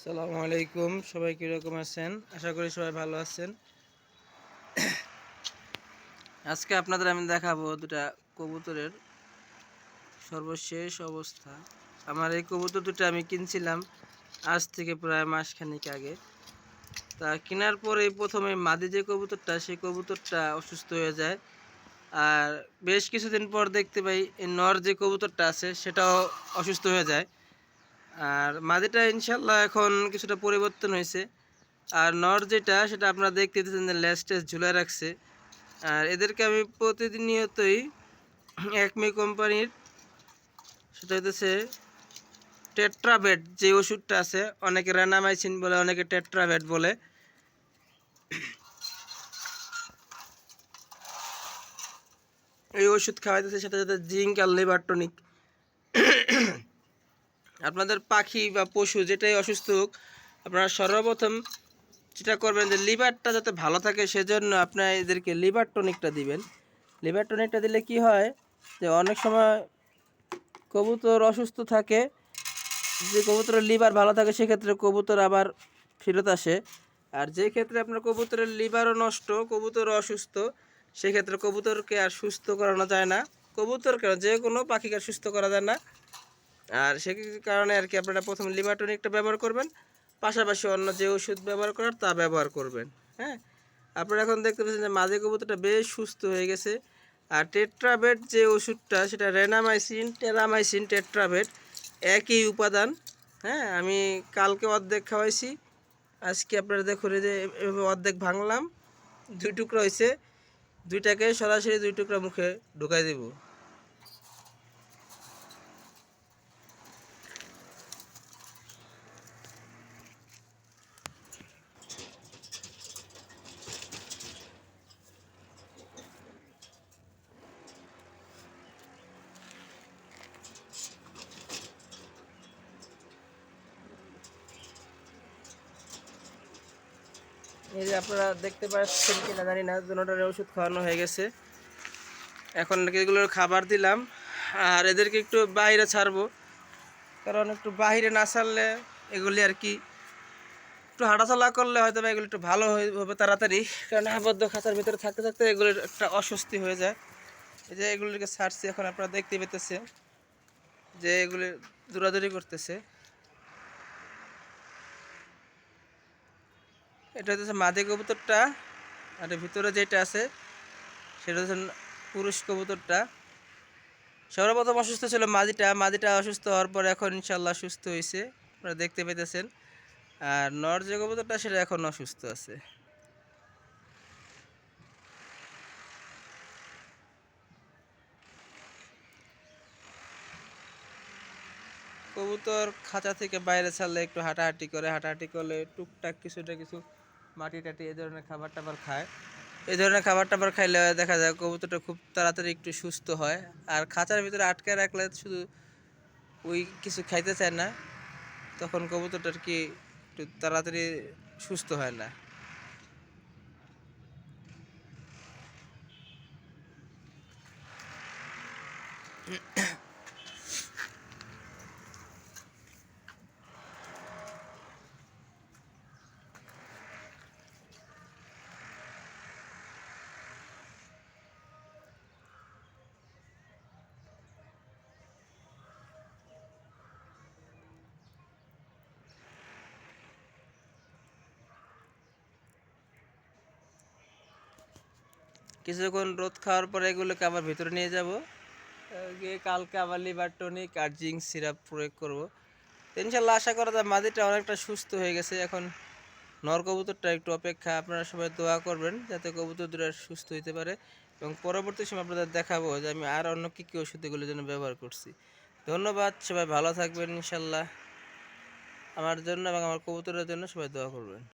আসসালামু আলাইকুম, সবাই কীরকম আছেন? আশা করি সবাই ভালো আছেন। আজকে আপনাদের আমি দেখাবো দুটা কবুতরের সর্বশেষ অবস্থা। আমার এই কবুতর দুটো আমি কিনছিলাম আজ থেকে প্রায় মাসখানেক আগে। তা কেনার পরে প্রথমে মাদি যে কবুতরটা, সেই কবুতরটা অসুস্থ হয়ে যায়। আর বেশ কিছুদিন পর দেখতে পাই এই নর যে কবুতরটা আছে সেটাও অসুস্থ হয়ে যায়। আর মাদিটা ইনশাল্লাহ এখন কিছুটা পরিবর্তন হয়েছে। আর নর যেটা, সেটা আপনারা দেখতে দিচ্ছেন যে লেজ টেজ ঝুলে রাখছে। আর এদেরকে আমি প্রতিনিয়তই একমি কোম্পানির, সেটা হচ্ছে টেট্রাভেট যে ওষুধটা আছে, অনেকে রেনামাইসিন বলে, অনেকে টেট্রাভেট বলে, এই ওষুধ খাওয়াইতেছে। সেটা যাতে জিঙ্ক আর লিভার টনিক। আপনাদের পাখি বা পশু যেটাই অসুস্থ হোক, আপনারা সর্বপ্রথম যেটা করবেন যে লিভারটা যাতে ভালো থাকে, সেজন্য আপনারা এদেরকে লিভার টনিকটা দিবেন। লিভার টনিকটা দিলে কি হয় যে অনেক সময় কবুতর অসুস্থ থাকে, যে কবুতরের লিভার ভালো থাকে সেক্ষেত্রে কবুতর আবার ফেরত আসে। আর যে ক্ষেত্রে আপনার কবুতরের লিভারও নষ্ট, কবুতরও অসুস্থ, সেক্ষেত্রে কবুতরকে আর সুস্থ করানো যায় না। কবুতর কেন, যে কোনো পাখিকে আর সুস্থ করা যায় না। আর সে কারণে আর কি আপনারা প্রথমে লিভার টনিকটা ব্যবহার করবেন, পাশাপাশি অন্য যে ওষুধ ব্যবহার করার তা ব্যবহার করবেন। হ্যাঁ, আপনারা এখন দেখতে পাচ্ছেন যে মাঝে কবুতরটা বেশ সুস্থ হয়ে গেছে। আর টেট্রাভেট যে ওষুধটা, সেটা রেনামাইসিন, টেরামাইসিন, টেট্রাভেট একই উপাদান। হ্যাঁ, আমি কালকে অর্ধেক খাওয়াইছি, আজকে আপনারা দেখুন যে এভাবে অর্ধেক ভাঙলাম, 2 টুকরা হয়েছে। দুইটাকে সরাসরি 2 টুকরা মুখে ঢুকাই দেব। এই যে আপনারা দেখতে পাচ্ছেন কিনা জানি না, দুটোটার ওষুধ খাওয়ানো হয়ে গেছে। এখন এগুলোর খাবার দিলাম, আর এদেরকে একটু বাইরে ছাড়বো, কারণ একটু বাইরে না ছাড়লে এগুলি আর কি একটু হাঁটাচলা করলে হয়তো বা এগুলো একটু ভালো হবে তাড়াতাড়ি। কারণ আবদ্ধ খাঁচার ভিতরে থাকতে থাকতে এগুলির একটা অস্বস্তি হয়ে যায়। এই যে এগুলিকে ছাড়ছি, এখন আপনারা দেখতে পেতেছে যে এগুলি দৌড়াদৌড়ি করতেছে। এটা হচ্ছে মাদি কবুতরটা, আর এর ভিতরে যেটা আছে সেটা হচ্ছে পুরুষ কবুতরটা। সর্বপ্রথম অসুস্থ ছিল মাদিটা, মাদিটা অসুস্থ হওয়ার পর এখন ইনশাল্লাহ সুস্থ হয়েছে, আপনারা দেখতে পেতেছেন। আর নর যে কবুতরটা, সেটা এখন অসুস্থ আছে। কবুতর খাঁচা থেকে বাইরে ছাড়লে একটু হাঁটাহাঁটি করে, হাঁটাহাঁটি করলে টুকটাক কিছু মাটি টাটি এই ধরনের খাবার টাবার খায়। এই ধরনের খাবার টাবার খাইলে দেখা যায় কবুতরটা খুব তাড়াতাড়ি একটু সুস্থ হয়। আর খাঁচার ভিতরে আটকে রাখলে শুধু ওই কিছু খাইতে চায় না, তখন কবুতরটার কি একটু তাড়াতাড়ি সুস্থ হয় না। কিছুক্ষণ রোদ খাওয়ার পরে এগুলোকে আবার ভিতরে নিয়ে যাব, গিয়ে কালকে আবার লিভার টনিক আর জিঙ্ক সিরাপ প্রয়োগ করব। ইনশাল্লাহ আশা করা যায় মাদিটা অনেকটা সুস্থ হয়ে গেছে। এখন নর কবুতরটা একটু অপেক্ষা। আপনারা সবাই দোয়া করবেন যাতে কবুতর দুটো সুস্থ হতে পারে, এবং পরবর্তী সময় আপনাদের দেখাবো যে আমি আর অন্য কী কী ওষুধ এগুলোর জন্য ব্যবহার করছি। ধন্যবাদ, সবাই ভালো থাকবেন ইনশাল্লাহ। আমার জন্য এবং আমার কবুতরের জন্য সবাই দোয়া করবেন।